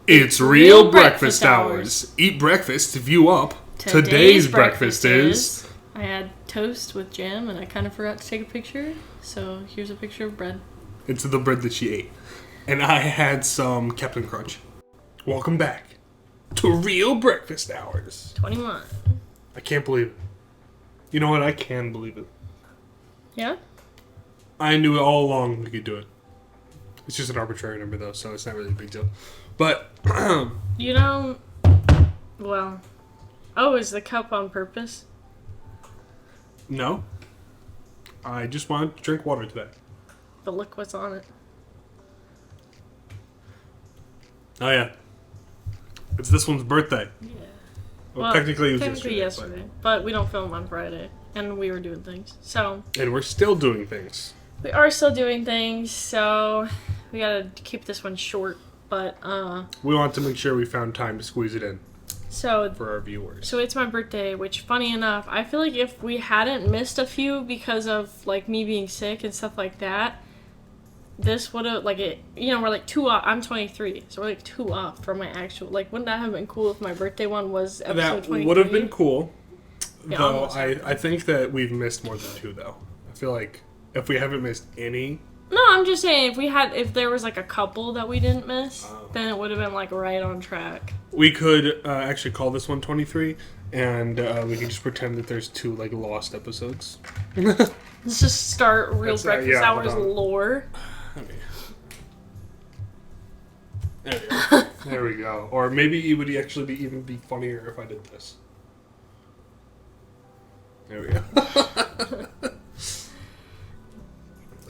It's real breakfast hours. Eat breakfast, view up. Today's breakfast is... I had toast with jam and I kind of forgot to take a picture. So here's a picture of bread. It's the bread that she ate. And I had some Captain Crunch. Welcome back to real breakfast hours. 21. I can't believe it. You know what? I can believe it. Yeah? I knew all along we could do it. It's just an arbitrary number though, so it's not really a big deal. But... you know... Well... Oh, is the cup on purpose? No. I just wanted to drink water today. But look what's on it. Oh yeah. It's this one's birthday. Yeah. Well, technically it was yesterday. But we don't film on Friday. And we were doing things. So... And we're still doing things. We are still doing things, so... We gotta keep this one short, but, we want to make sure we found time to squeeze it in. So... For our viewers. So it's my birthday, which, funny enough, I feel like if we hadn't missed a few because of, like, me being sick and stuff like that, this would have, like, it... You know, we're, like, 2 off. I'm 23, so we're, like, 2 off from my actual... Like, wouldn't that have been cool if my birthday one was episode 23? That would have been cool. Yeah, though, I think that we've missed more than 2, though. I feel like if we haven't missed any... No, I'm just saying, if there was, like, a couple that we didn't miss, then it would have been, like, right on track. We could actually call this one 23, and we can just pretend that there's 2, like, lost episodes. Let's just start real breakfast hours lore. There we go. There we go. Or maybe it would actually even be funnier if I did this. There we go.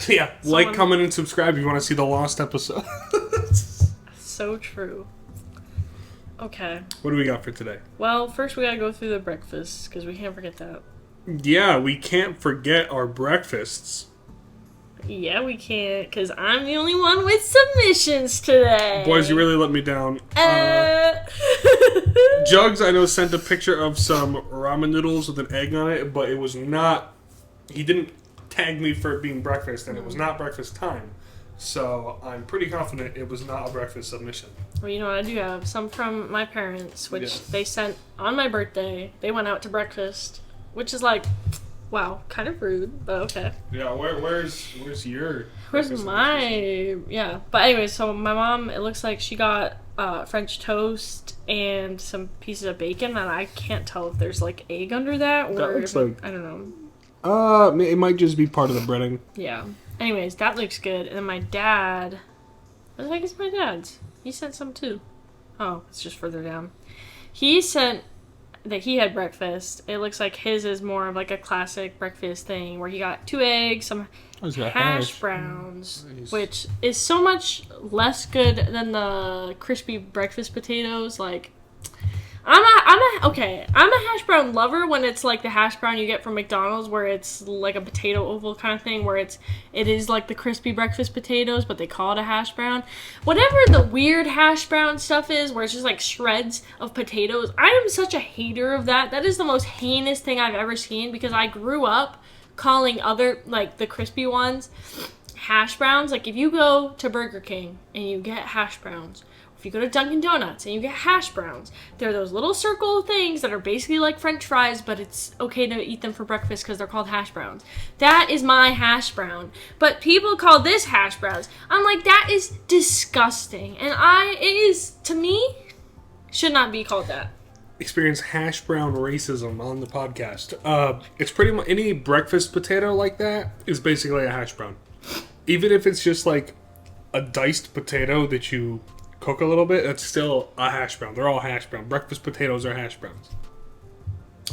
Yeah, like, comment, and subscribe if you want to see the lost episode. So true. Okay. What do we got for today? Well, first we gotta go through the breakfasts, because we can't forget that. Yeah, we can't forget our breakfasts. Yeah, we can't, because I'm the only one with submissions today. Boys, you really let me down. Jugs, I know, sent a picture of some ramen noodles with an egg on it, but it was not... He didn't tag me for it being breakfast, and it was not breakfast time. So I'm pretty confident it was not a breakfast submission. Well, you know what, I do have some from my parents, which they sent on my birthday. They went out to breakfast, which is like, wow, kind of rude, but okay. Yeah, where's your... Where's my... Yeah, but anyway, so my mom, it looks like she got French toast and some pieces of bacon, and I can't tell if there's like egg under that, or that looks like... I don't know. It might just be part of the breading. Yeah. Anyways, that looks good. And then my dad... What the heck is my dad's? He sent some too. Oh, it's just further down. He sent that he had breakfast. It looks like his is more of like a classic breakfast thing where he got 2 eggs, some hash browns, nice. Which is so much less good than the crispy breakfast potatoes. Like... I'm a hash brown lover when it's like the hash brown you get from McDonald's, where it's like a potato oval kind of thing, where it is like the crispy breakfast potatoes, but they call it a hash brown. Whatever the weird hash brown stuff is, where it's just like shreds of potatoes, I am such a hater of that. That is the most heinous thing I've ever seen, because I grew up calling other, like the crispy ones, hash browns. Like if you go to Burger King and you get hash browns, if you go to Dunkin' Donuts and you get hash browns, they're those little circle things that are basically like French fries, but it's okay to eat them for breakfast because they're called hash browns. That is my hash brown. But people call this hash browns. I'm like, that is disgusting. And it is, to me, should not be called that. Experience hash brown racism on the podcast. It's pretty much any breakfast potato like that is basically a hash brown. Even if it's just like a diced potato that you cook a little bit, that's still a hash brown. They're all hash brown. Breakfast potatoes are hash browns.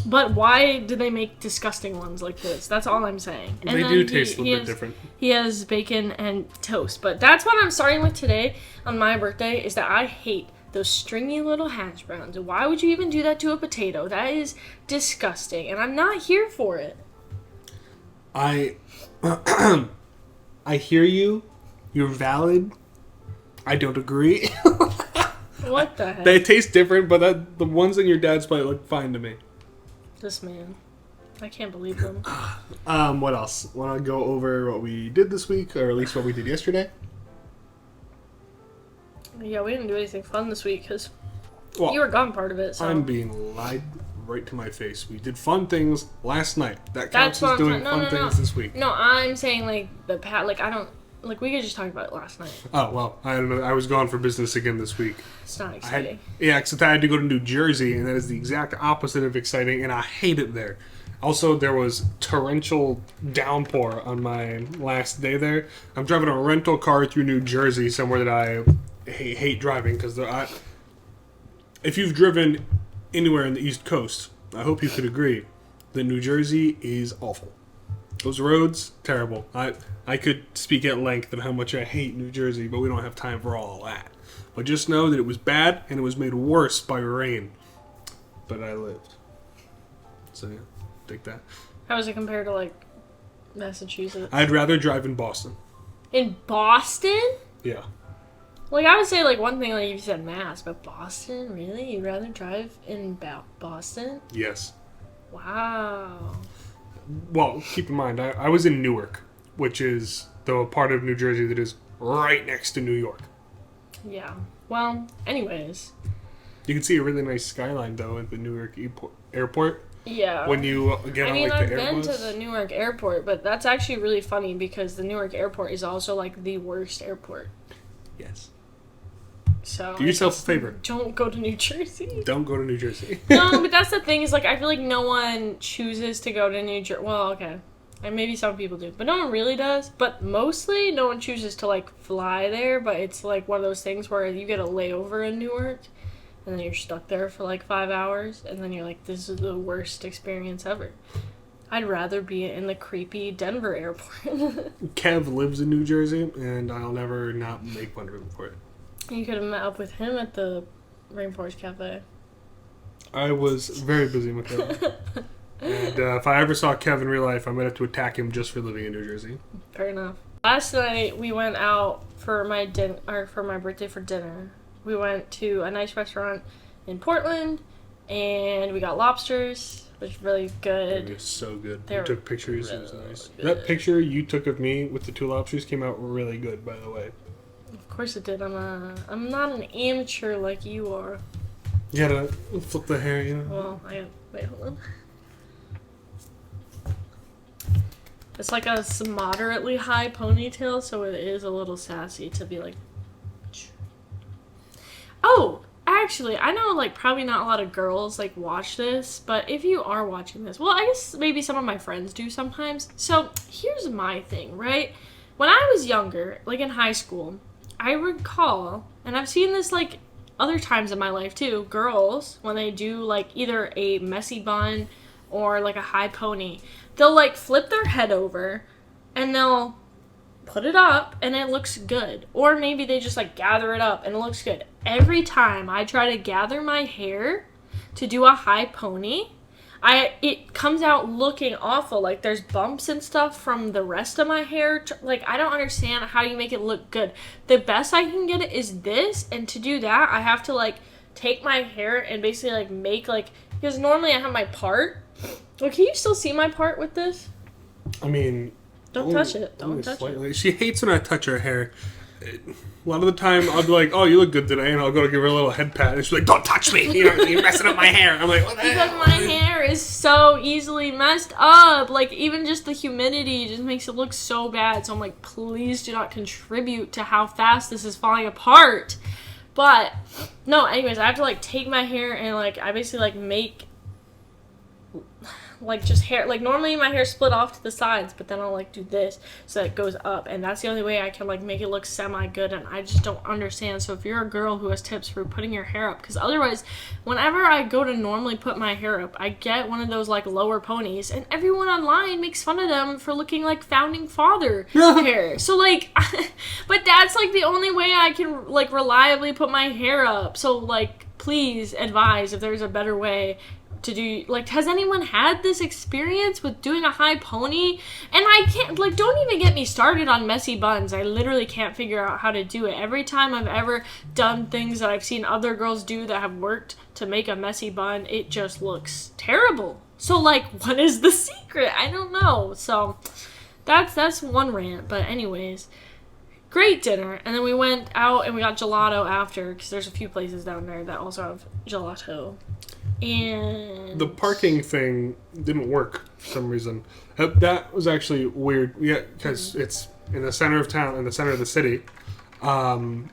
But why do they make disgusting ones like this? That's all I'm saying. And they do taste a little bit different. He has bacon and toast. But that's what I'm starting with today on my birthday, is that I hate those stringy little hash browns. Why would you even do that to a potato? That is disgusting, and I'm not here for it. I hear you. You're valid. I don't agree. What the heck? They taste different, but the ones in your dad's plate look fine to me. This man. I can't believe them. What else? Want to go over what we did this week, or at least what we did yesterday? Yeah, we didn't do anything fun this week because Well, you were gone part of it. So. I'm being lied right to my face. We did fun things last night. That That's counts what as I'm doing saying. fun things this week. No, I'm saying like I don't like we could just talk about it last night. Oh, well, I don't know. I was gone for business again this week. It's not exciting. Except I had to go to New Jersey, and that is the exact opposite of exciting, and I hate it there. Also, there was torrential downpour on my last day there. I'm driving a rental car through New Jersey, somewhere that I hate driving, because if you've driven anywhere in the East Coast, I hope you could agree that New Jersey is awful. Those roads, terrible. I could speak at length on how much I hate New Jersey, but we don't have time for all that. But just know that it was bad, and it was made worse by rain. But I lived. So yeah, take that. How was it compared to like Massachusetts? I'd rather drive in Boston. In Boston? Yeah. Like I would say like one thing like you said Mass, but Boston? Really? You'd rather drive in Boston? Yes. Wow. Well, keep in mind, I was in Newark, which is the part of New Jersey that is right next to New York. Yeah. Well, anyways. You can see a really nice skyline, though, at the Newark airport. Yeah. When you get on, like, I've the been Airbus. to the Newark airport, but that's actually really funny because the Newark airport is also, like, the worst airport. Yes. So Do yourself a favor. Don't go to New Jersey. Don't go to New Jersey. No, but that's the thing is, like, I feel like no one chooses to go to New Jersey. Well, okay. And maybe some people do. But no one really does. But mostly, no one chooses to, like, fly there. But it's, like, one of those things where you get a layover in Newark. And then you're stuck there for, like, 5 hours. And then you're like, this is the worst experience ever. I'd rather be in the creepy Denver airport. Kev lives in New Jersey, and I'll never not make fun of him for it. You could have met up with him at the Rainforest Cafe. I was very busy with Kev. And if I ever saw Kev in real life, I might have to attack him just for living in New Jersey. Fair enough. Last night we went out for my birthday for dinner. We went to a nice restaurant in Portland, and we got lobsters, which was really good. It was so good. They We were took pictures. It was really nice. good. That picture you took of me with the 2 lobsters came out really good, by the way. Of course it did. I'm not an amateur like you are. You gotta flip the hair, you know? Well, wait, hold on. It's like a moderately high ponytail, so it is a little sassy to be like... Oh, actually, I know, like, probably not a lot of girls, like, watch this, but if you are watching this, well, I guess maybe some of my friends do sometimes. So, here's my thing, right? When I was younger, like, in high school, I recall, and I've seen this, like, other times in my life, too, girls, when they do, like, either a messy bun or, like, a high pony, they'll, like, flip their head over, and they'll put it up, and it looks good. Or maybe they just, like, gather it up, and it looks good. Every time I try to gather my hair to do a high pony, it comes out looking awful. Like, there's bumps and stuff from the rest of my hair. Like, I don't understand how you make it look good. The best I can get it is this, and to do that, I have to, like, take my hair and basically, like, make, like, because normally I have my part. Well, can you still see my part with this? I mean... Don't touch it. Don't touch it. She hates when I touch her hair. A lot of the time, I'll be like, "Oh, you look good today," and I'll go to give her a little head pat, and she's like, "Don't touch me! You're messing up my hair." I'm like, "What the Because hell?" my hair is so easily messed up. Like, even just the humidity just makes it look so bad. So I'm like, please do not contribute to how fast this is falling apart. But, no, anyways, I have to, like, take my hair and, like, I basically, like, make... like, just hair, like, normally my hair split off to the sides, but then I'll, like, do this so that it goes up, and that's the only way I can, like, make it look semi-good, and I just don't understand. So if you're a girl who has tips for putting your hair up, because otherwise, whenever I go to normally put my hair up, I get one of those, like, lower ponies, and everyone online makes fun of them for looking like Founding Father hair. So, like, but that's, like, the only way I can, like, reliably put my hair up. So, like, please advise if there's a better way to do, like, has anyone had this experience with doing a high pony? And I can't, like, don't even get me started on messy buns. I literally can't figure out how to do it. Every time I've ever done things that I've seen other girls do that have worked to make a messy bun, it just looks terrible. So, like, what is the secret? I don't know. So, that's one rant. But anyways, great dinner. And then we went out and we got gelato after, because there's a few places down there that also have gelato. And the parking thing didn't work for some reason. That was actually weird. Yeah, because it's in the center of town, in the center of the city. And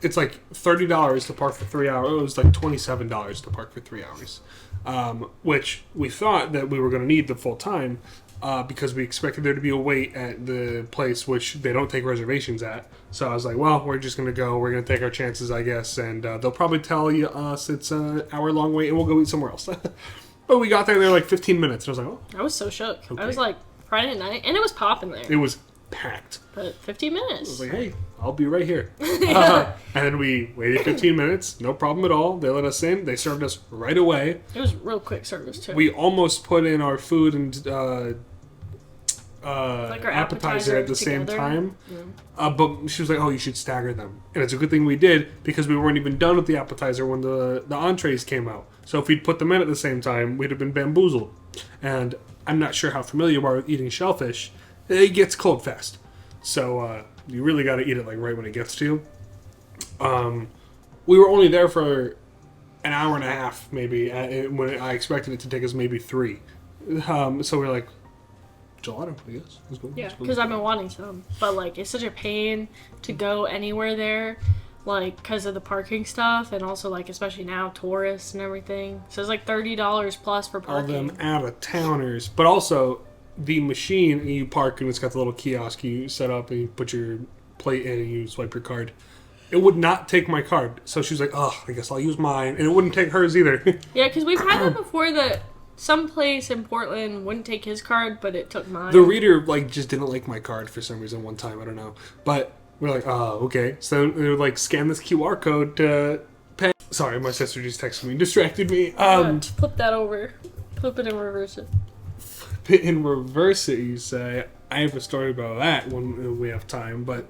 it's like $30 to park for 3 hours. It was like $27 to park for 3 hours. Which we thought that we were going to need the full time because we expected there to be a wait at the place, which they don't take reservations at. So I was like, well, we're just going to go. We're going to take our chances, I guess. And they'll probably tell us it's an hour-long wait, and we'll go eat somewhere else. But we got there, and they were like 15 minutes. And I was like, oh. I was so shook. Okay. I was like, Friday night, and it was popping there. It was packed. But 15 minutes. I was like, hey, I'll be right here. And then we waited 15 minutes. No problem at all. They let us in. They served us right away. It was real quick service, too. We almost put in our food and like our appetizer at the same together. time. Yeah. But she was like, oh, you should stagger them. And it's a good thing we did because we weren't even done with the appetizer when the entrees came out. So if we'd put them in at the same time, we'd have been bamboozled. And I'm not sure how familiar you are with eating shellfish. It gets cold fast. So you really got to eat it like right when it gets to you. We were only there for an hour and a half, maybe, when I expected it to take us maybe 3. So we were like, gelato, I guess. Let's go. Yeah, because I've been wanting some. But, like, it's such a pain to go anywhere there, like, because of the parking stuff, and also, like, especially now, tourists and everything. So it's like $30 plus for parking. All them out-of-towners. But also, the machine, you park, and it's got the little kiosk you set up, and you put your plate in, and you swipe your card. It would not take my card. So she was like, oh, I guess I'll use mine. And it wouldn't take hers either. Yeah, because we've had that before that some place in Portland wouldn't take his card, but it took mine. The reader, like, just didn't like my card for some reason one time. I don't know. But we're like, oh, okay. So they would, like, scan this QR code to pay. Sorry, my sister just texted me. Distracted me. Flip that over. Flip it and reverse it. Flip it and reverse it, you say. I have a story about that when we have time. But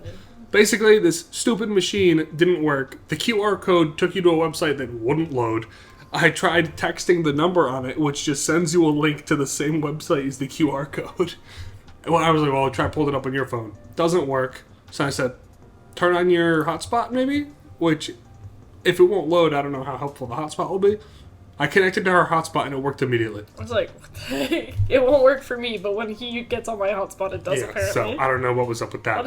basically, this stupid machine didn't work. The QR code took you to a website that wouldn't load. I tried texting the number on it, which just sends you a link to the same website as the QR code. Well, I was like, well, try pull it up on your phone. Doesn't work. So I said, turn on your hotspot, maybe? Which, if it won't load, I don't know how helpful the hotspot will be. I connected to her hotspot, and it worked immediately. I was like, what the heck? It won't work for me, but when he gets on my hotspot, it does, apparently. So I don't know what was up with that.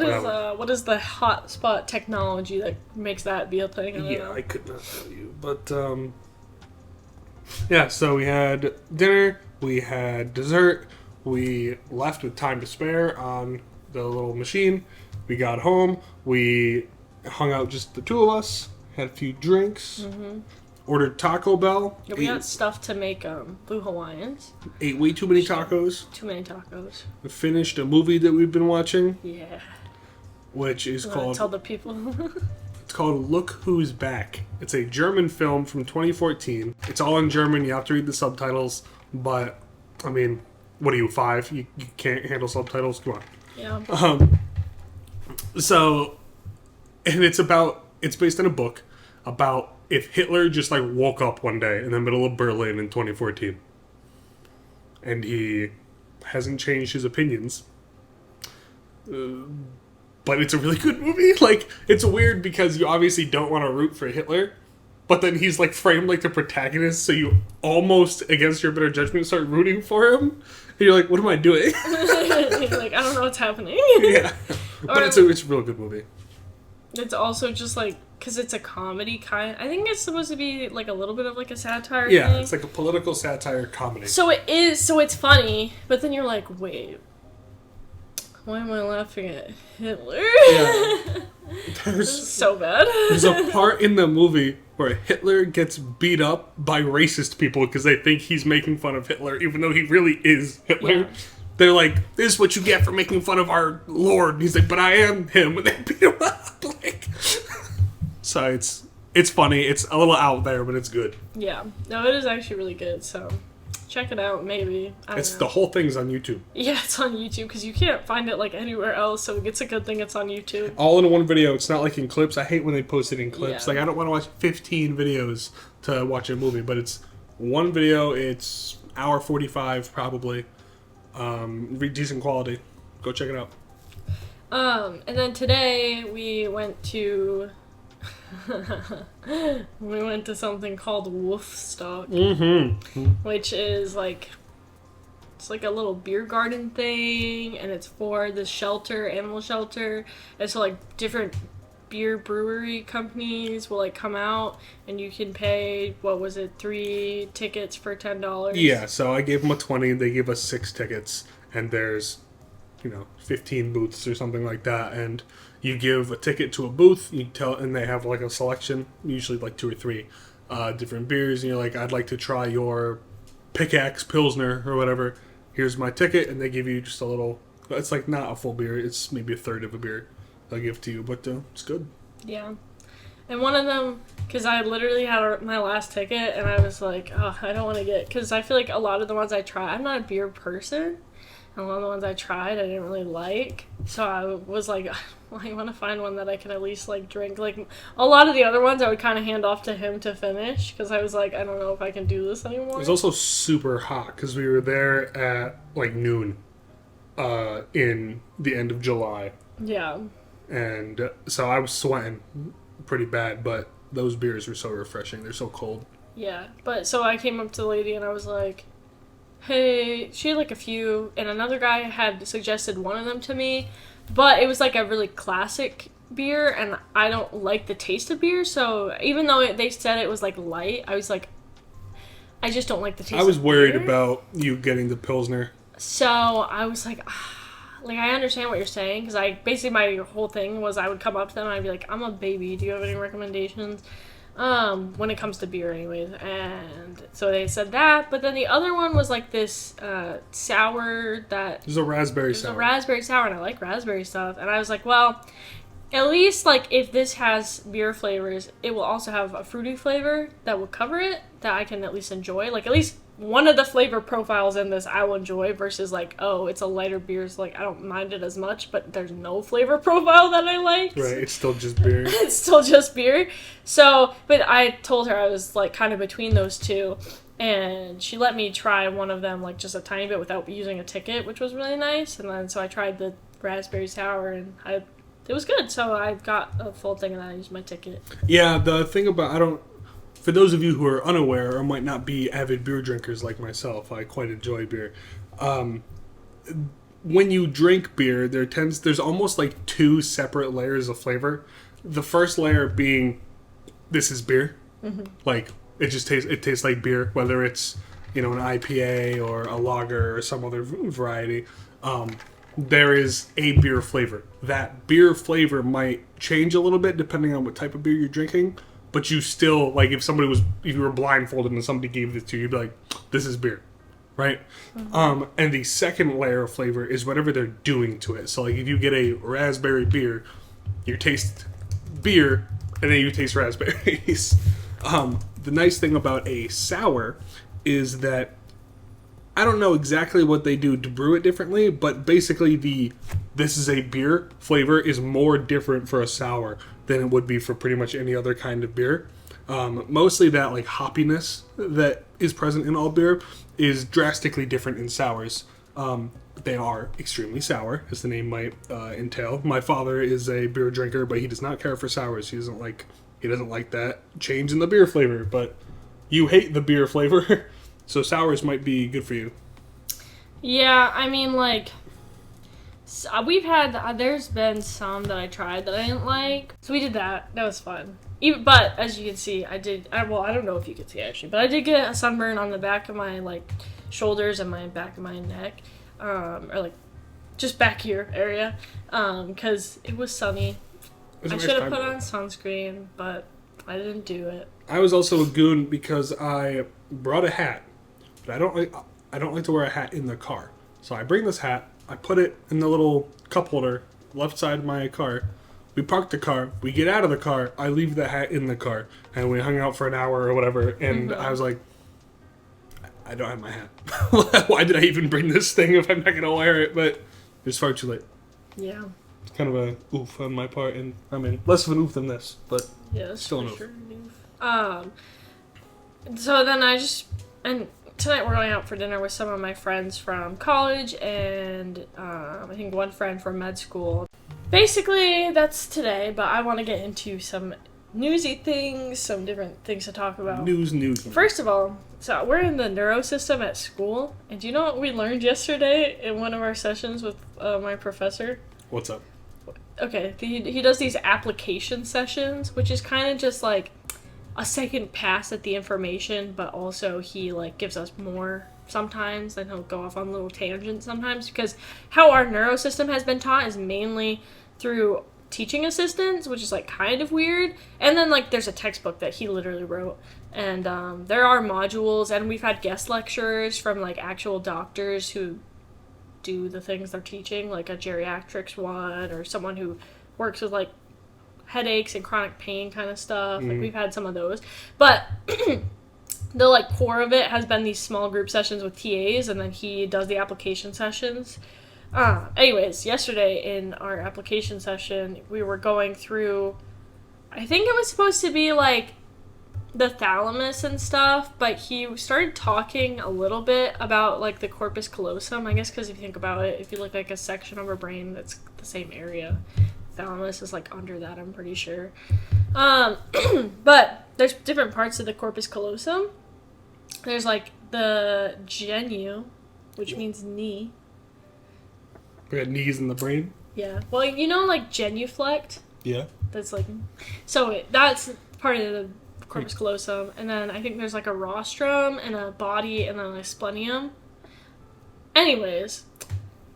What is the hotspot technology that makes that be a thing? I could not tell you. But, yeah, so we had dinner, we had dessert, we left with time to spare on the little machine, we got home, we hung out just the two of us, had a few drinks, ordered Taco Bell. Yeah, we got stuff to make Blue Hawaiians. Ate way too many tacos. Too many tacos. We finished a movie that we've been watching. Yeah. Which is called... Tell the people. It's called Look Who's Back. It's a German film from 2014. It's all in German. You have to read the subtitles. But, I mean, what are you, 5? You can't handle subtitles? Come on. Yeah. So, and it's based on a book about if Hitler just, like, woke up one day in the middle of Berlin in 2014. And he hasn't changed his opinions. But it's a really good movie. Like, it's weird because you obviously don't want to root for Hitler, but then he's, like, framed like the protagonist, so you almost, against your better judgment, start rooting for him. And you're like, what am I doing? You're like, I don't know what's happening. Yeah. But it's a real good movie. It's also just, like, because it's a comedy kind. I think it's supposed to be, like, a little bit of, like, a satire thing. It's like a political satire comedy. So it is, so it's funny, but then you're like, wait. Why am I laughing at Hitler? Yeah. This is so bad. There's a part in the movie where Hitler gets beat up by racist people because they think he's making fun of Hitler, even though he really is Hitler. Yeah. They're like, this is what you get for making fun of our Lord. And he's like, but I am him. And they beat him up. Like, so it's funny. It's a little out there, but it's good. Yeah. No, it is actually really good, so... Check it out, maybe. The whole thing's on YouTube. Yeah, it's on YouTube because you can't find it like anywhere else, so it's a good thing it's on YouTube. All in one video. It's not like in clips. I hate when they post it in clips. Yeah. Like, I don't want to watch 15 videos to watch a movie, but it's one video. It's hour 45 probably. Decent quality. Go check it out. And then today we went to something called Wolfstock, which is like it's like a little beer garden thing, and it's for the shelter, animal shelter. And so like different beer brewery companies will like come out, and you can pay, what was it, 3 tickets for $10. Yeah, so I gave them a 20, they gave us 6 tickets, and there's 15 booths or something like that, and you give a ticket to a booth, and they have like a selection, usually like 2 or 3 different beers, and you're like, I'd like to try your Pickaxe Pilsner or whatever. Here's my ticket, and they give you just a little. It's like not a full beer. It's maybe a third of a beer they'll give to you, but it's good. Yeah. And one of them, because I literally had my last ticket, and I was like, oh, I don't want to get, because I feel like a lot of the ones I try, I'm not a beer person. And a lot of the ones I tried, I didn't really like. So I was like, well, I want to find one that I can at least, like, drink. Like, a lot of the other ones I would kind of hand off to him to finish. Because I was like, I don't know if I can do this anymore. It was also super hot because we were there at, like, noon in the end of July. Yeah. And so I was sweating pretty bad, but those beers were so refreshing. They're so cold. Yeah. But so I came up to the lady and I was like, hey, she had like a few, and another guy had suggested one of them to me, but it was like a really classic beer, and I don't like the taste of beer, so even though they said it was like light, I was like, I just don't like the taste of beer. I was worried about you getting the Pilsner. So I was like, like, I understand what you're saying, because my whole thing was I would come up to them and I'd be like, I'm a baby, do you have any recommendations? When it comes to beer anyways, and so they said that, but then the other one was like this sour that... It was a raspberry sour. It was a raspberry sour, and I like raspberry stuff, and I was like, well, at least, like, if this has beer flavors, it will also have a fruity flavor that will cover it, that I can at least enjoy, like, at least one of the flavor profiles in this I will enjoy, versus like, oh, it's a lighter beer, so like I don't mind it as much, but there's no flavor profile that I like. Right, it's still just beer. It's still just beer. So, but I told her I was like kind of between those two, and she let me try one of them, like just a tiny bit without using a ticket, which was really nice. And then so I tried the raspberry sour, and it was good. So I got a full thing, and then I used my ticket. Yeah, the thing about for those of you who are unaware or might not be avid beer drinkers like myself, I quite enjoy beer. When you drink beer, there's almost like 2 separate layers of flavor. The first layer being, this is beer. Mm-hmm. Like, it tastes like beer, whether it's, an IPA or a lager or some other variety. There is a beer flavor. That beer flavor might change a little bit depending on what type of beer you're drinking. But you still, like, if you were blindfolded and somebody gave this to you, you'd be like, this is beer, right? Mm-hmm. And the second layer of flavor is whatever they're doing to it. So, like, if you get a raspberry beer, you taste beer, and then you taste raspberries. The nice thing about a sour is that I don't know exactly what they do to brew it differently, but basically this is a beer flavor is more different for a sour than it would be for pretty much any other kind of beer. Mostly that like hoppiness that is present in all beer is drastically different in sours. They are extremely sour, as the name might entail. My father is a beer drinker, but he does not care for sours. He doesn't like that change in the beer flavor, but you hate the beer flavor. So sours might be good for you. Yeah, I mean, like, there's been some that I tried that I didn't like. So we did that. That was fun. But, as you can see, I don't know if you can see, actually, but I did get a sunburn on the back of my, like, shoulders and my back of my neck. Or, like, just back here area. Because it was sunny. I should have put on sunscreen, but I didn't do it. I was also a goon because I brought a hat. But I don't like to wear a hat in the car. So I bring this hat, I put it in the little cup holder left side of my car. We park the car, we get out of the car, I leave the hat in the car, and we hung out for an hour or whatever, and I was like, I don't have my hat. Why did I even bring this thing if I'm not going to wear it? But it's far too late. Yeah. It's kind of a oof on my part, and I mean, less of an oof than this, but yeah, still an oof. Sure. So then and tonight we're going out for dinner with some of my friends from college and I think one friend from med school. basically, that's today, but I want to get into some newsy things, some different things to talk about. News. First of all, so we're in the neuro system at school, and do you know what we learned yesterday in one of our sessions with my professor? What's up? Okay, he does these application sessions, which is kind of just like a second pass at the information, but also he like gives us more sometimes, and he'll go off on little tangents sometimes, because how our neuro system has been taught is mainly through teaching assistants, which is like kind of weird, and then like there's a textbook that he literally wrote, and there are modules, and we've had guest lecturers from like actual doctors who do the things they're teaching, like a geriatrics one, or someone who works with like headaches and chronic pain kind of stuff. Like we've had some of those, but the like core of it has been these small group sessions with TAs, and then he does the application sessions. Anyways, yesterday in our application session, we were going through, I think it was supposed to be like the thalamus and stuff, but he started talking a little bit about like the corpus callosum, I guess, because if you think about it, if you look like a section of our brain that's the same area, thalamus is like under that, I'm pretty sure. But there's different parts of the corpus callosum. There's like the genu, which means knee. We got knees in the brain. Yeah. Well, you know, like genuflect. Yeah. That's like, so that's part of the corpus callosum, and then I think there's like a rostrum and a body and then a splenium. Anyways,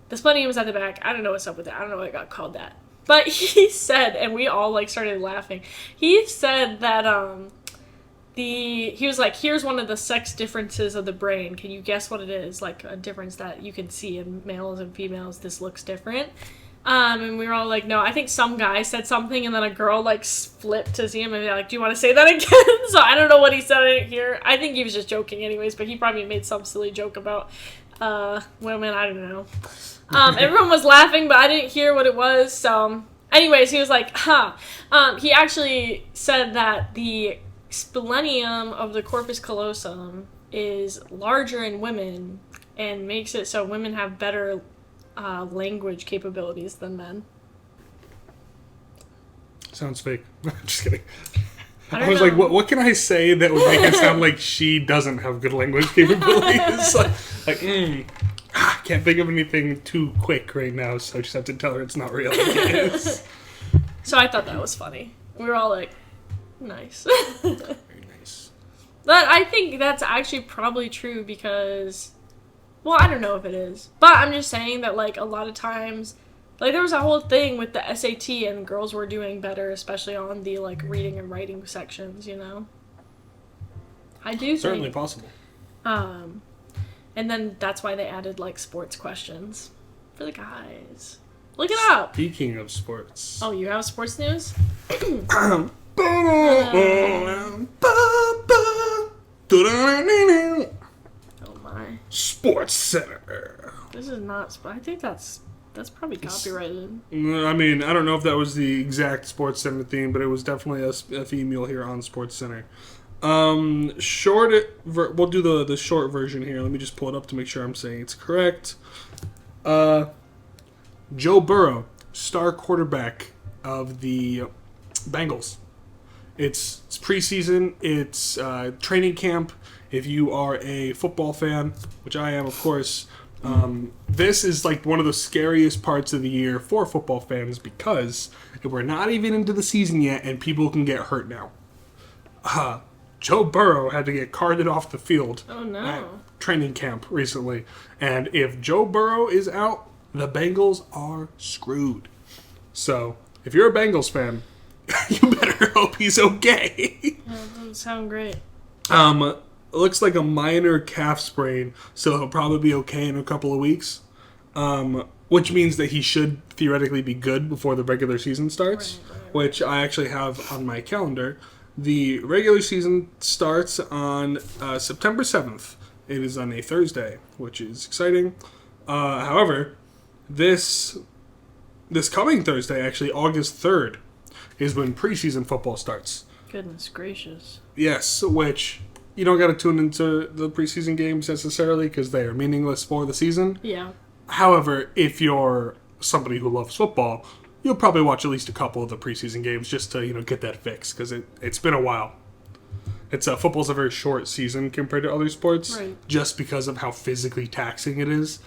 the splenium is at the back. I don't know what's up with that. I don't know why it got called that. But he said, and we all like started laughing. He said that he was like, here's one of the sex differences of the brain. Can you guess what it is? Like a difference that you can see in males and females. This looks different. And we were all like, no, I think some guy said something, and then a girl like flipped to see him and be like, do you want to say that again? So I don't know what he said, I didn't hear. I think he was just joking anyways, but he probably made some silly joke about women, I don't know. Everyone was laughing, but I didn't hear what it was. So anyways, he was like, he actually said that the splenium of the corpus callosum is larger in women and makes it so women have better language capabilities than men. Sounds fake. Just kidding. I was know. like, what can I say that would make it sound like she doesn't have good language capabilities? Can't think of anything too quick right now, so I just have to tell her it's not real. So I thought that was funny. We were all like, nice. Very nice. But I think that's actually probably true because, well, I don't know if it is, but I'm just saying that like a lot of times, like there was a whole thing with the SAT and girls were doing better, especially on the like reading and writing sections, you know? I do think. Certainly possible. And then that's why they added like sports questions for the guys. Look it up. Speaking of sports. Oh, you have sports news? Oh my. Sports Center. This is not. I think that's probably copyrighted. I mean, I don't know if that was the exact Sports Center theme, but it was definitely a theme you'll hear on Sports Center. We'll do the short version here. Let me just pull it up to make sure I'm saying it's correct. Joe Burrow, star quarterback of the Bengals. It's preseason. It's training camp. If you are a football fan, which I am, of course, this is like one of the scariest parts of the year for football fans because we're not even into the season yet and people can get hurt now. Joe Burrow had to get carted off the field at training camp recently. And if Joe Burrow is out, the Bengals are screwed. So, if you're a Bengals fan, you better hope he's okay. That doesn't sound great. It looks like a minor calf sprain, so he'll probably be okay in a couple of weeks. Which means that he should theoretically be good before the regular season starts, which I actually have on my calendar. The regular season starts on September 7th. It is on a Thursday, which is exciting. However, this coming Thursday, actually August 3rd, is when preseason football starts. Goodness gracious. Yes, which you don't got to tune into the preseason games necessarily because they are meaningless for the season. Yeah. However, if you're somebody who loves football, you'll probably watch at least a couple of the preseason games just to, get that fix, because it's been a while. Football's a very short season compared to other sports, Right. just because of how physically taxing it is.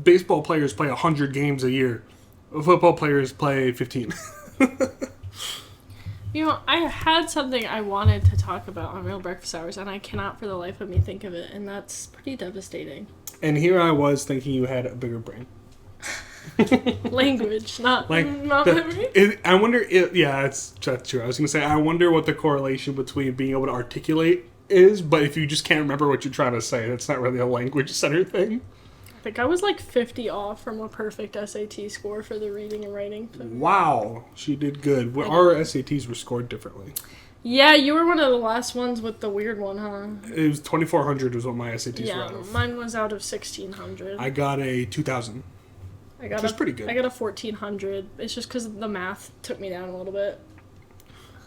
Baseball players play 100 games a year. Football players play 15. I had something I wanted to talk about on Real Breakfast Hours, and I cannot for the life of me think of it, and that's pretty devastating. And here I was thinking you had a bigger brain. Language, not memory. I wonder if, that's true. I was going to say, I wonder what the correlation between being able to articulate is, but if you just can't remember what you're trying to say, that's not really a language center thing. I think I was like 50 off from a perfect SAT score for the reading and writing thing. Wow, she did good. Well, our SATs were scored differently. Yeah, you were one of the last ones with the weird one, huh? It was 2,400 was what my SATs were out of. Mine was out of 1,600. I got a 2,000. Which is pretty good. I got a 1,400. It's just because the math took me down a little bit.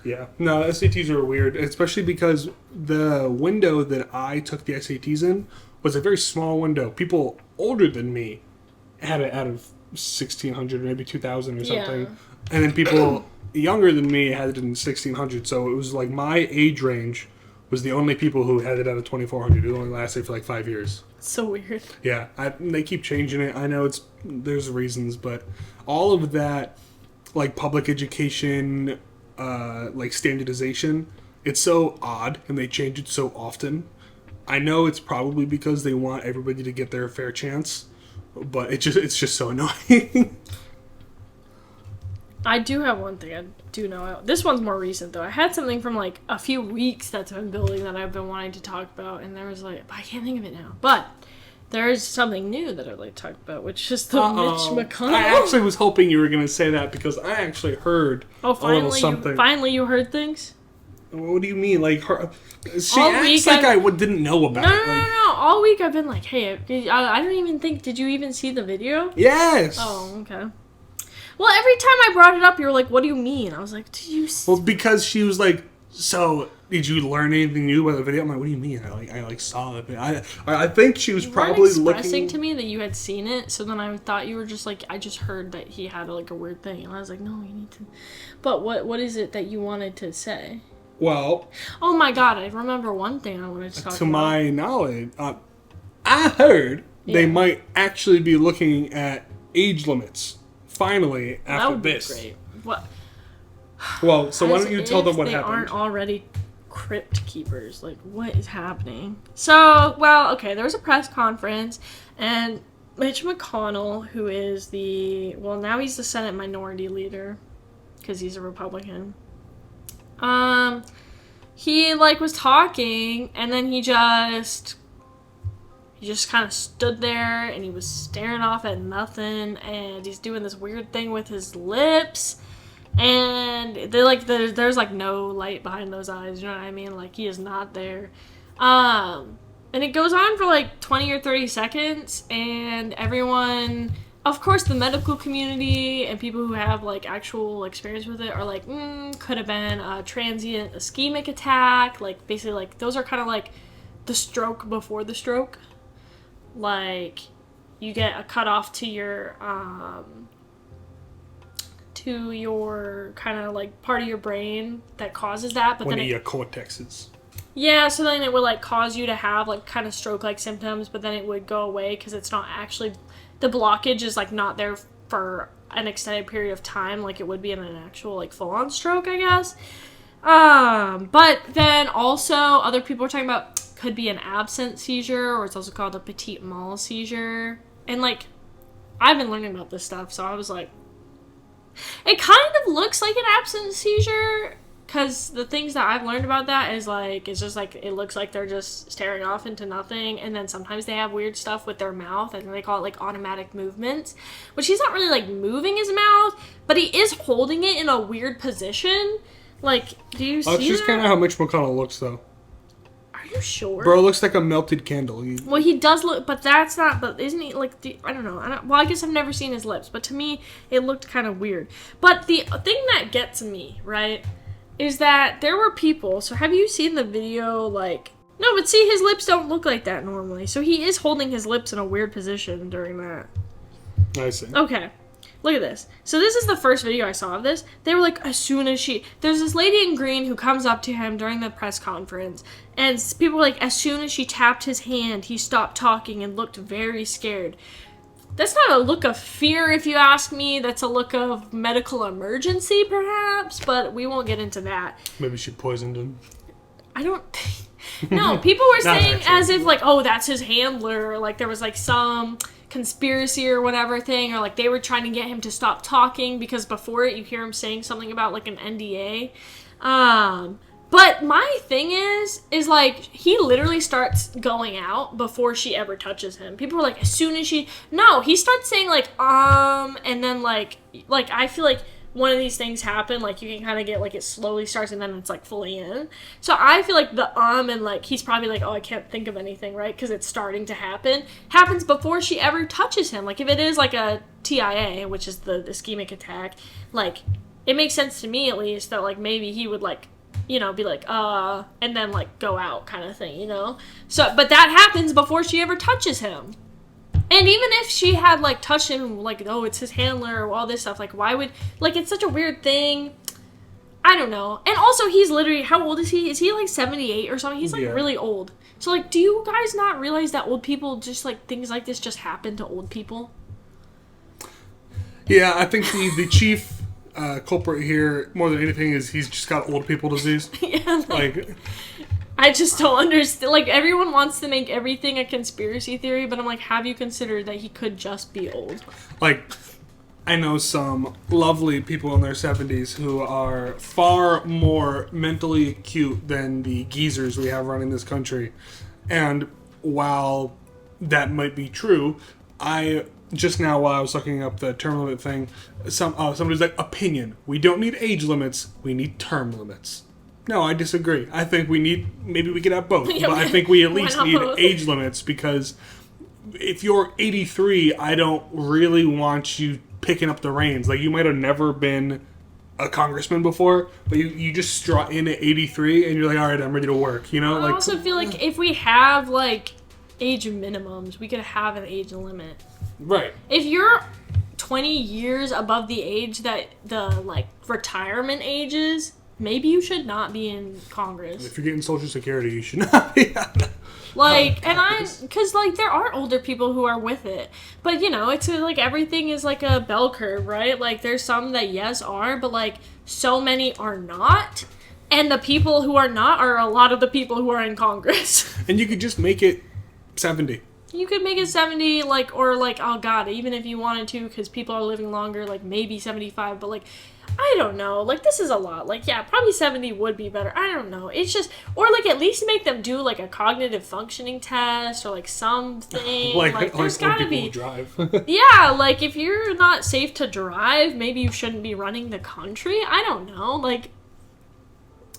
Yeah. No, SATs are weird, especially because the window that I took the SATs in was a very small window. People older than me had it out of 1,600, maybe 2,000 or something. Yeah. And then people younger than me had it in 1,600. So it was like my age range was the only people who had it out of 2,400. It only lasted for like 5 years. So weird. Yeah, they keep changing it. I know there's reasons, but all of that, like public education, like standardization, it's so odd, and they change it so often. I know it's probably because they want everybody to get their fair chance, but it's just so annoying. I do have one thing I do know. This one's more recent, though. I had something from, like, a few weeks that's been building that I've been wanting to talk about, and there was, like, I can't think of it now. But there is something new that I'd like to talk about, which is the Mitch McConnell. I actually was hoping you were going to say that, because I actually heard a little something. Finally you heard things? What do you mean? Like, she All acts week like I didn't know about it. No. All week I've been like, hey, I don't even think, did you even see the video? Yes! Oh, okay. Well, every time I brought it up, you were like, what do you mean? I was like, did you see? Well, because she was like, so, did you learn anything new about the video? I'm like, what do you mean? I saw it. I think she was probably expressing to me that you had seen it, so then I thought you were just like, I just heard that he had like a weird thing, and I was like, no, you need to. But what is it that you wanted to say? Well, oh my god, I remember one thing I wanted to talk about. To my knowledge, I heard they might actually be looking at age limits. Finally, after that would this. Be great. What? Well, so why don't you tell them what happened? They aren't already crypt keepers. Like, what is happening? So, well, okay, there was a press conference, and Mitch McConnell, who is now he's the Senate Minority Leader, because he's a Republican. He, was talking, and then he just kind of stood there, and he was staring off at nothing, and he's doing this weird thing with his lips, and there's no light behind those eyes, you know what I mean? Like, he is not there. And it goes on for 20 or 30 seconds, and everyone, of course, the medical community and people who have actual experience with it are like, could have been a transient ischemic attack. Basically, those are kind of the stroke before the stroke. You get a cutoff to your kind of part of your brain that causes that, but one then of your cortexes. Yeah, so then it would cause you to have kind of stroke-like symptoms, but then it would go away because it's not actually, the blockage is not there for an extended period of time like it would be in an actual full-on stroke, I guess. But then also other people are talking about could be an absent seizure, or it's also called a petit mal seizure. And I've been learning about this stuff, so I was like, it kind of looks like an absent seizure, because the things that I've learned about that is it's just it looks like they're just staring off into nothing, and then sometimes they have weird stuff with their mouth, and they call it automatic movements, which he's not really moving his mouth, but he is holding it in a weird position. Do you see that? That's just kind of how Mitch McConnell looks, though. Are you sure? Bro, it looks like a melted candle. Well, he does look, but that's not, but isn't he, I don't know. Well, I guess I've never seen his lips, but to me, it looked kind of weird. But the thing that gets me, right, is that there were people, so have you seen the video, no, but see, his lips don't look like that normally, so he is holding his lips in a weird position during that. I see. Okay. Look at this. So this is the first video I saw of this. They were like, as soon as there's this lady in green who comes up to him during the press conference, and people were like, as soon as she tapped his hand, he stopped talking and looked very scared. That's not a look of fear, if you ask me. That's a look of medical emergency, perhaps, but we won't get into that. Maybe she poisoned him. I don't... No, people were saying as if, like, oh, that's his handler, or, like, there was, like, some conspiracy or whatever thing, or, like, they were trying to get him to stop talking, because before it, you hear him saying something about, like, an NDA. But my thing is, like, he literally starts going out before she ever touches him. People were like, as soon as no, he starts saying, like, and then, like, I feel like one of these things happen, like, you can kind of get, like, it slowly starts and then it's, like, fully in. So I feel like the, and, like, he's probably like, oh, I can't think of anything, right? Because it's starting to happens before she ever touches him. Like, if it is, like, a TIA, which is the ischemic attack, like, it makes sense to me, at least, that, like, maybe he would, like, you know, be like, and then, like, go out kind of thing, you know? So, but that happens before she ever touches him. And even if she had, like, touched him, like, oh, it's his handler or all this stuff, like, why would, like, it's such a weird thing. I don't know. And also, he's literally, how old is he? Is he, like, 78 or something? He's, like, really old. So, like, do you guys not realize that old people just, like, things like this just happen to old people? Yeah, I think the chief culprit here, more than anything, is he's just got old people disease. Yeah, like, I just don't understand. Like, everyone wants to make everything a conspiracy theory, but I'm like, have you considered that he could just be old? Like, I know some lovely people in their 70s who are far more mentally acute than the geezers we have running this country. And while that might be true, just now, while I was looking up the term limit thing, somebody's like, opinion. We don't need age limits. We need term limits. No, I disagree. I think maybe we could have both. Yeah, but I think we at least need both? age limits, because if you're 83, I don't really want you picking up the reins. Like, you might have never been a congressman before, but you just strut in at 83 and you're like, all right, I'm ready to work, you know? I also feel like if we have, like, age minimums, we could have an age limit. Right. If you're 20 years above the age that the, like, retirement age is, maybe you should not be in Congress. If you're getting Social Security, you should not be. Like, because, like, there are older people who are with it. But, you know, it's like everything is like a bell curve, right? Like, there's some that, yes, are, but, like, so many are not. And the people who are not are a lot of the people who are in Congress. And you could just make it 70. You could make it 70, like, or, like, oh, God, even if you wanted to, because people are living longer, like, maybe 75, but, like, I don't know. Like, this is a lot. Like, yeah, probably 70 would be better. I don't know. It's just, or, like, at least make them do, like, a cognitive functioning test or, like, something. Like there's gotta be. Drive. Yeah, like, if you're not safe to drive, maybe you shouldn't be running the country. I don't know. Like,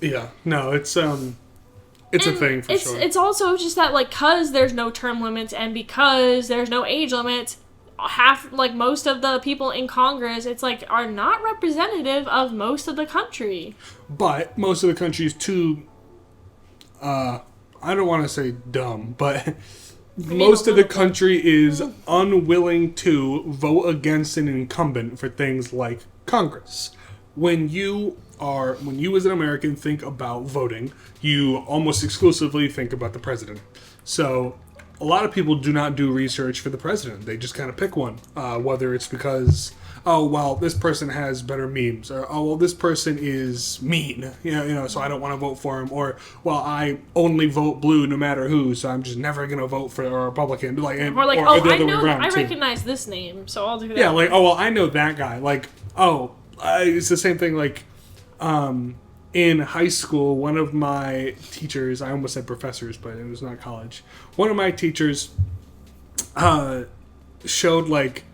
yeah, no, it's a thing for sure. It's also just that, like, because there's no term limits and because there's no age limits, most of the people in Congress, it's like, are not representative of most of the country. But most of the country is too, I don't want to say dumb, but most of the country is unwilling to vote against an incumbent for things like Congress. When you as an American think about voting, you almost exclusively think about the president. So a lot of people do not do research for the president. They just kind of pick one, whether it's because, oh, well, this person has better memes, or, oh, well, this person is mean, you know, so I don't want to vote for him, or, well, I only vote blue no matter who, so I'm just never going to vote for a Republican. Like, or like, oh, I recognize this name, so I'll do that. Yeah, like, oh, well, I know that guy. Like, oh, it's the same thing, like, in high school, one of my teachers, I almost said professors, but it was not college. One of my teachers showed, like,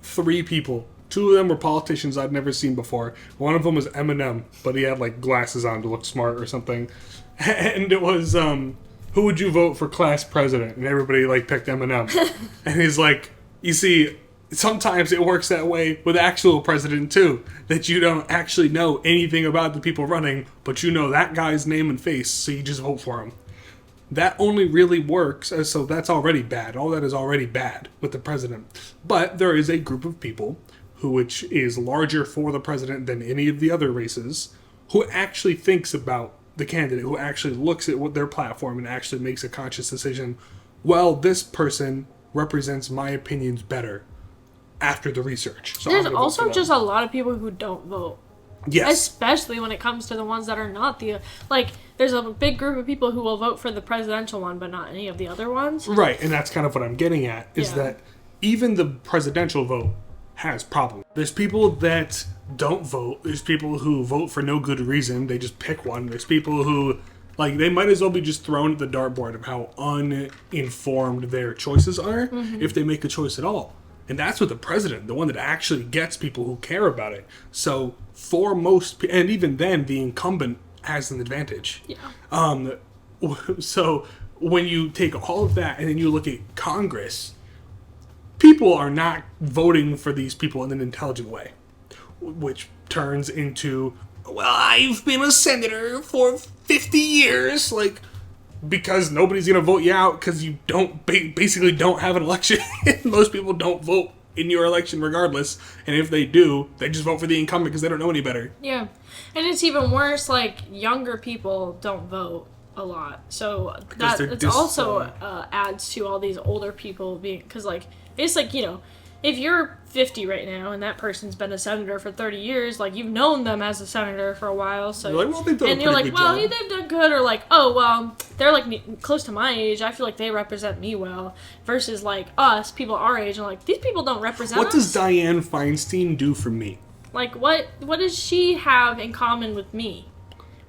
3 people. 2 of them were politicians I'd never seen before. One of them was Eminem, but he had, like, glasses on to look smart or something. And it was, who would you vote for class president? And everybody, like, picked Eminem. And he's like, you see, sometimes it works that way with actual president too, that you don't actually know anything about the people running, but you know that guy's name and face, so you just vote for him. That only really works, so that's already bad. All that is already bad with the president. But there is a group of people which is larger for the president than any of the other races, who actually thinks about the candidate, who actually looks at what their platform and actually makes a conscious decision. Well, this person represents my opinions better after the research. So there's also just a lot of people who don't vote. Yes. Especially when it comes to the ones that are not the... Like, there's a big group of people who will vote for the presidential one, but not any of the other ones. Right, and that's kind of what I'm getting at, is that even the presidential vote has problems. There's people that don't vote. There's people who vote for no good reason. They just pick one. There's people who, like, they might as well be just thrown at the dartboard of how uninformed their choices are if they make a choice at all. And that's with the president, the one that actually gets people who care about it. So for most, and even then, the incumbent has an advantage. Yeah. So when you take all of that and then you look at Congress, people are not voting for these people in an intelligent way, which turns into, well, I've been a senator for 50 years, like, because nobody's going to vote you out because you don't basically don't have an election. Most people don't vote in your election regardless, and if they do, they just vote for the incumbent because they don't know any better. Yeah, and it's even worse, like, younger people don't vote a lot, so that it's also adds to all these older people being, because, like, it's like, you know, if you're 50 right now and that person's been a senator for 30 years, like, you've known them as a senator for a while, so you're like, well, they've done and a you're pretty like, good well, job. they've done good, or like, oh, well, they're like close to my age, I feel like they represent me well, versus like us, people our age, and like, these people don't represent What us. does Dianne Feinstein do for me? Like, what does she have in common with me?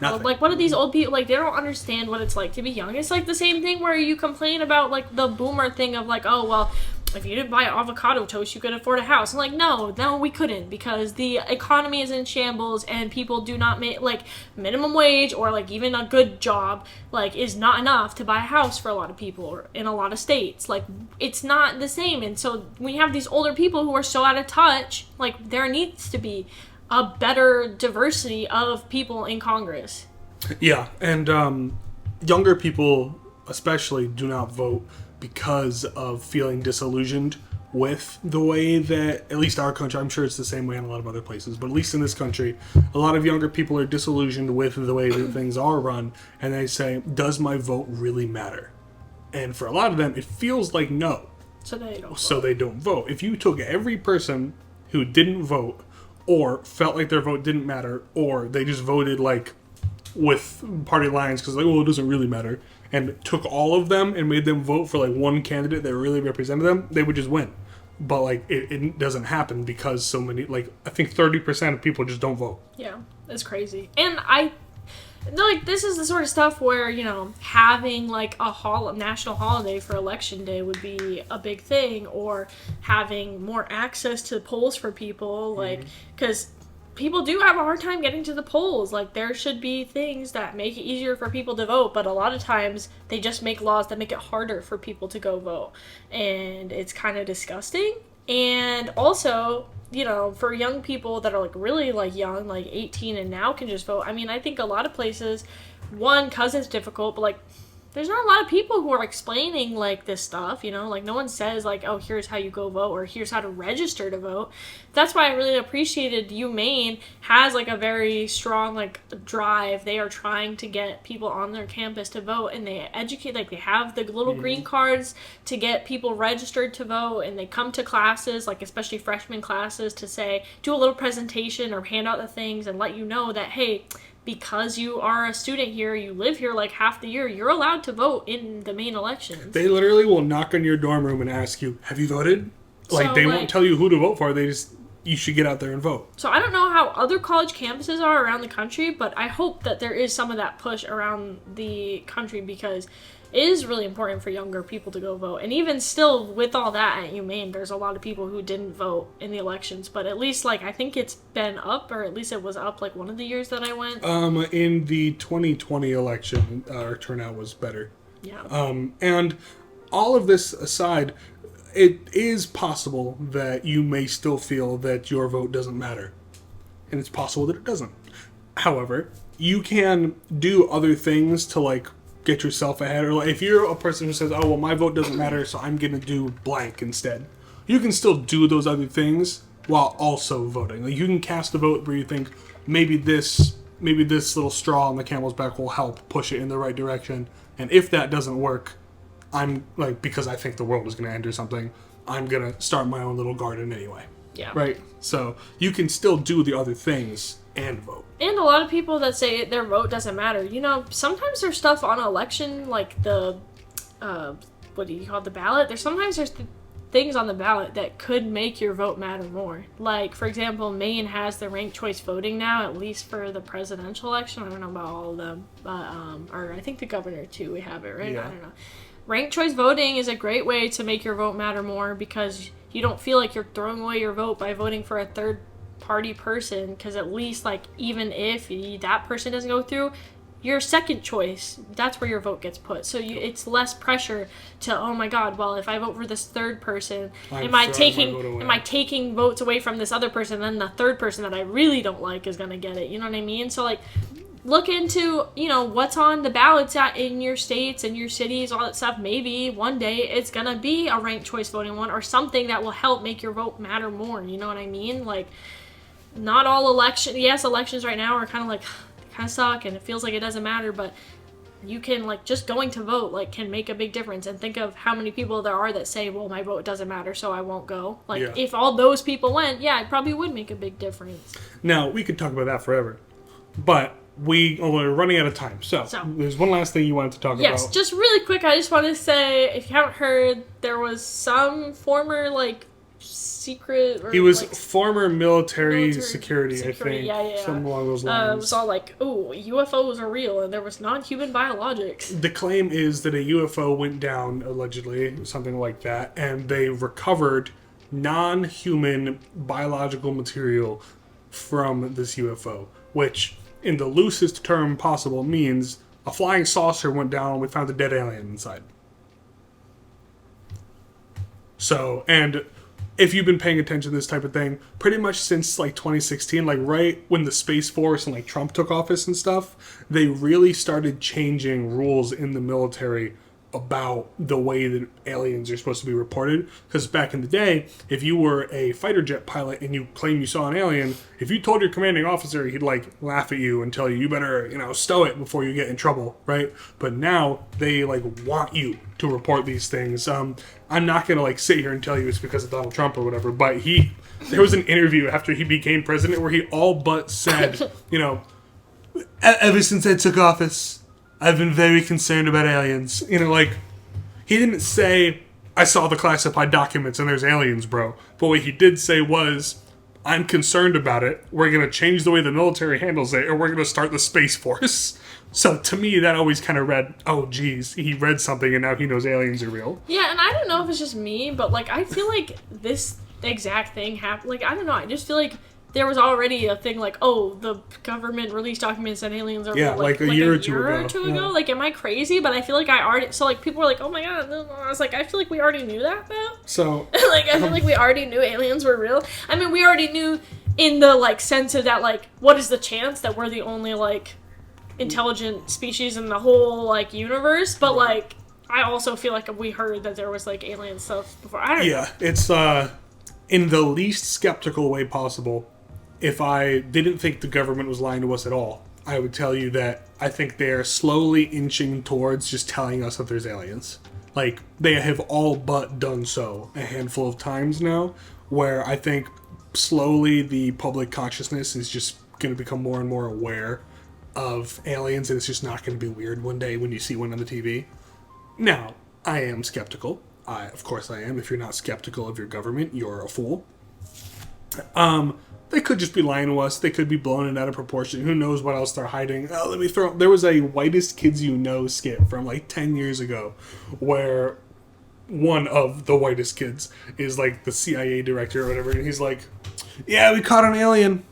Nothing. Like, what are these old people, like, they don't understand what it's like to be young. It's like the same thing where you complain about, like, the boomer thing of, like, oh, well, if you didn't buy avocado toast, you could afford a house. I'm like, no, we couldn't, because the economy is in shambles, and people do not make, like, minimum wage, or, like, even a good job, like, is not enough to buy a house for a lot of people, or in a lot of states. Like, it's not the same, and so we have these older people who are so out of touch, like, there needs to be a better diversity of people in Congress. Yeah, and younger people especially do not vote because of feeling disillusioned with the way that, at least our country, I'm sure it's the same way in a lot of other places, but at least in this country, a lot of younger people are disillusioned with the way that things are run, and they say, does my vote really matter? And for a lot of them, it feels like no. So they don't vote. So they don't vote. If you took every person who didn't vote, or felt like their vote didn't matter, or they just voted like with party lines because like, well, it doesn't really matter, and took all of them and made them vote for like one candidate that really represented them, they would just win. But like it doesn't happen because so many, like, I think 30% of people just don't vote. Yeah, it's crazy. And like, this is the sort of stuff where, you know, having like a national holiday for election day would be a big thing, or having more access to the polls for people, like, because people do have a hard time getting to the polls. Like, there should be things that make it easier for people to vote, but a lot of times they just make laws that make it harder for people to go vote, and it's kind of disgusting. And also, you know, for young people that are like really like young, like 18 and now can just vote. I mean, I think a lot of places, one, 'cause it's difficult, but like, there's not a lot of people who are explaining like this stuff, you know, like no one says like, oh, here's how you go vote, or here's how to register to vote. That's why I really appreciated UMaine has like a very strong like drive. They are trying to get people on their campus to vote, and they educate, like they have the little green cards to get people registered to vote, and they come to classes, like especially freshman classes, to say, do a little presentation or hand out the things and let you know that, hey, because you are a student here, you live here like half the year, you're allowed to vote in the main elections. They literally will knock on your dorm room and ask you, have you voted? Like, So, they like, won't tell you who to vote for. They just, you should get out there and vote. So I don't know how other college campuses are around the country, but I hope that there is some of that push around the country, because it is really important for younger people to go vote. And even still, with all that at UMaine, there's a lot of people who didn't vote in the elections. But at least, like, I think it's been up, or at least it was up, like, one of the years that I went. In the 2020 election, our turnout was better. Yeah. And all of this aside, it is possible that you may still feel that your vote doesn't matter. And it's possible that it doesn't. However, you can do other things to, like, get yourself ahead. Or, like, if you're a person who says, oh, well, my vote doesn't matter, so I'm going to do blank instead. You can still do those other things while also voting. Like, you can cast a vote where you think maybe this little straw on the camel's back will help push it in the right direction. And if that doesn't work, I'm like, because I think the world is going to end or something, I'm going to start my own little garden anyway. Yeah. Right? So you can still do the other things and vote. And a lot of people that say their vote doesn't matter. You know, sometimes there's stuff on election, like the, what do you call it, the ballot? Sometimes there's things on the ballot that could make your vote matter more. Like, for example, Maine has the ranked choice voting now, at least for the presidential election. I don't know about all of them, but, or I think the governor too, we have it, right? Yeah. I don't know. Ranked choice voting is a great way to make your vote matter more because you don't feel like you're throwing away your vote by voting for a third party person, because at least, like, even if that person doesn't go through, your second choice, that's where your vote gets put. So it's less pressure to, oh my god, well, if I vote for this third person, am I taking votes away from this other person, then the third person that I really don't like is going to get it. You know what I mean? So, like, look into, what's on the ballots in your states and your cities, all that stuff. Maybe one day it's going to be a ranked choice voting one or something that will help make your vote matter more. You know what I mean? Like, not all elections right now are kind of suck and it feels like it doesn't matter, but you can, like, just going to vote, like, can make a big difference. And think of how many people there are that say, well, my vote doesn't matter, so I won't go. Like, if all those people went, it probably would make a big difference. Now, we could talk about that forever, but we're running out of time. So there's one last thing you wanted to talk about. Yes, just really quick, I just want to say, if you haven't heard, there was some former, like, secret... Or, he was like, former military security, I think. Yeah. Something along those lines. It was all like, oh, UFOs are real, and there was non-human biologics. The claim is that a UFO went down, allegedly, something like that, and they recovered non-human biological material from this UFO, which, in the loosest term possible, means a flying saucer went down and we found a dead alien inside. So, and if you've been paying attention to this type of thing, pretty much since, like, 2016, like, right when the Space Force and, like, Trump took office and stuff, they really started changing rules in the military about the way that aliens are supposed to be reported. Because back in the day, if you were a fighter jet pilot and you claim you saw an alien, if you told your commanding officer, he'd, like, laugh at you and tell you better, stow it before you get in trouble, right? But now they, like, want you to report these things. I'm not gonna, like, sit here and tell you it's because of Donald Trump or whatever, but there was an interview after he became president where he all but said, ever since I took office, I've been very concerned about aliens. Like, he didn't say, I saw the classified documents and there's aliens, bro. But what he did say was, I'm concerned about it. We're going to change the way the military handles it, or we're going to start the Space Force. So to me, that always kind of read, oh, geez, he read something and now he knows aliens are real. Yeah, and I don't know if it's just me, but, like, I feel like this exact thing happened. Like, I don't know, I just feel like there was already a thing like, oh, the government released documents and aliens are real, like a year or two ago. Like, am I crazy? But I feel like I already... So, like, people were like, oh my god. I was like, I feel like we already knew that, though. So... like, I feel like we already knew aliens were real. I mean, we already knew in the, like, sense of that, like, what is the chance that we're the only, like, intelligent species in the whole, like, universe? But, like, I also feel like we heard that there was, like, alien stuff before. I don't know. Yeah, it's, in the least skeptical way possible. If I didn't think the government was lying to us at all, I would tell you that I think they're slowly inching towards just telling us that there's aliens. Like, they have all but done so a handful of times now, where I think slowly the public consciousness is just going to become more and more aware of aliens, and it's just not going to be weird one day when you see one on the TV. Now, I am skeptical. Of course I am. If you're not skeptical of your government, you're a fool. They could just be lying to us. They could be blowing it out of proportion. Who knows what else they're hiding. There was a Whitest Kids You Know skit from like 10 years ago where one of the whitest kids is like the CIA director or whatever, and he's like, yeah, we caught an alien.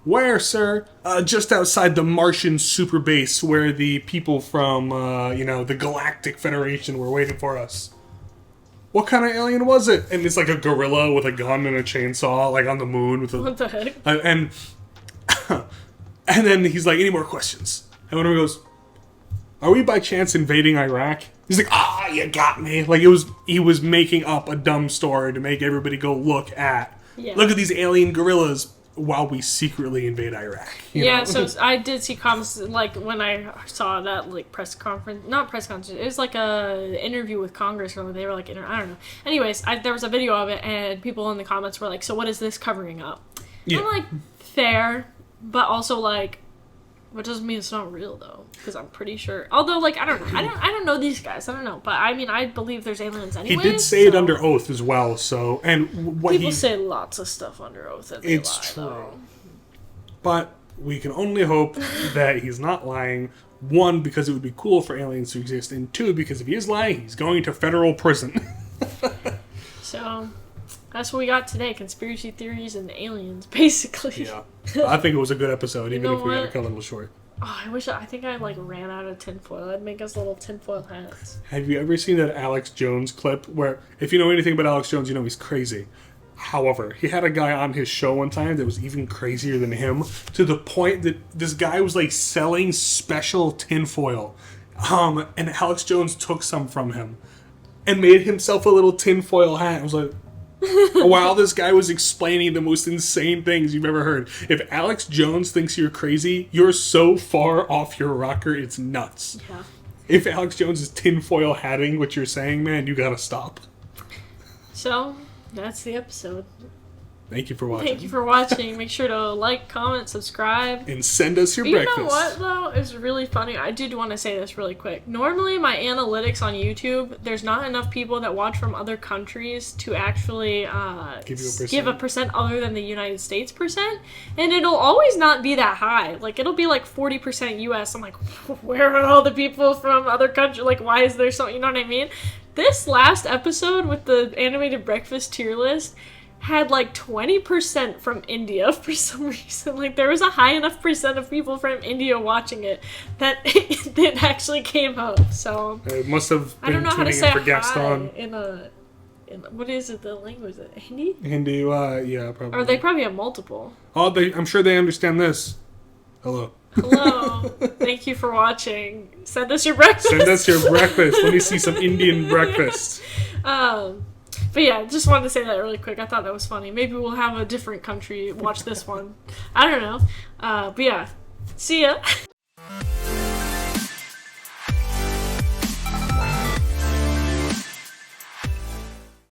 Where, sir? Just outside the Martian super base where the people from, the Galactic Federation were waiting for us. What kind of alien was it? And it's like a gorilla with a gun and a chainsaw, like on the moon. What the heck? And then he's like, any more questions? And one of them goes, are we by chance invading Iraq? He's like, you got me. Like, he was making up a dumb story to make everybody go look at Yeah. Look at these alien gorillas while we secretly invade Iraq. You Yeah, know? so I did see comments, like, when I saw that, like, not press conference, it was like a interview with Congress, or they were like, I don't know. Anyways, there was a video of it, and people in the comments were like, so what is this covering up? Yeah. I'm like, fair, but also, like, what doesn't mean it's not real, though, because I'm pretty sure. Although, like, I don't know these guys. I don't know, but I mean, I believe there's aliens anyways. He did say it under oath as well. So, and what people say lots of stuff under oath. And they lie, true, though. But we can only hope that he's not lying. One, because it would be cool for aliens to exist, and two, because if he is lying, he's going to federal prison. So, that's what we got today: conspiracy theories and aliens, basically. Yeah. I think it was a good episode, even if we got to cut a little short. Oh, I think I, like, ran out of tinfoil. I'd make us little tinfoil hats. Have you ever seen that Alex Jones clip where, if you know anything about Alex Jones, you know he's crazy. However, he had a guy on his show one time that was even crazier than him, to the point that this guy was, like, selling special tinfoil. And Alex Jones took some from him and made himself a little tinfoil hat. I was like, while this guy was explaining the most insane things you've ever heard. If Alex Jones thinks you're crazy, you're so far off your rocker, it's nuts. Yeah. If Alex Jones is tinfoil hatting what you're saying, man, you gotta stop. So, that's the episode. Thank you for watching. Thank you for watching. Make sure to like, comment, subscribe. And send us your You breakfast. know what, though? It's really funny. I did want to say this really quick. Normally, my analytics on YouTube, there's not enough people that watch from other countries to actually give a percent other than the United States percent. And it'll always not be that high. Like, it'll be like 40% US. I'm like, where are all the people from other countries? Like, why is there so... You know what I mean? This last episode with the animated breakfast tier list had like 20% from India for some reason. Like, there was a high enough percent of people from India watching it that it actually came up. So it must have been I don't know how to tuning say in for hi Gaston. in what is it? The language is it Hindi? Hindi, yeah, probably. Or they probably have multiple. Oh, I'm sure they understand this. Hello. Hello. Thank you for watching. Send us your breakfast. Send us your breakfast. Let me see some Indian breakfast. But yeah, just wanted to say that really quick. I thought that was funny. Maybe we'll have a different country watch this one. I don't know. But yeah, see ya.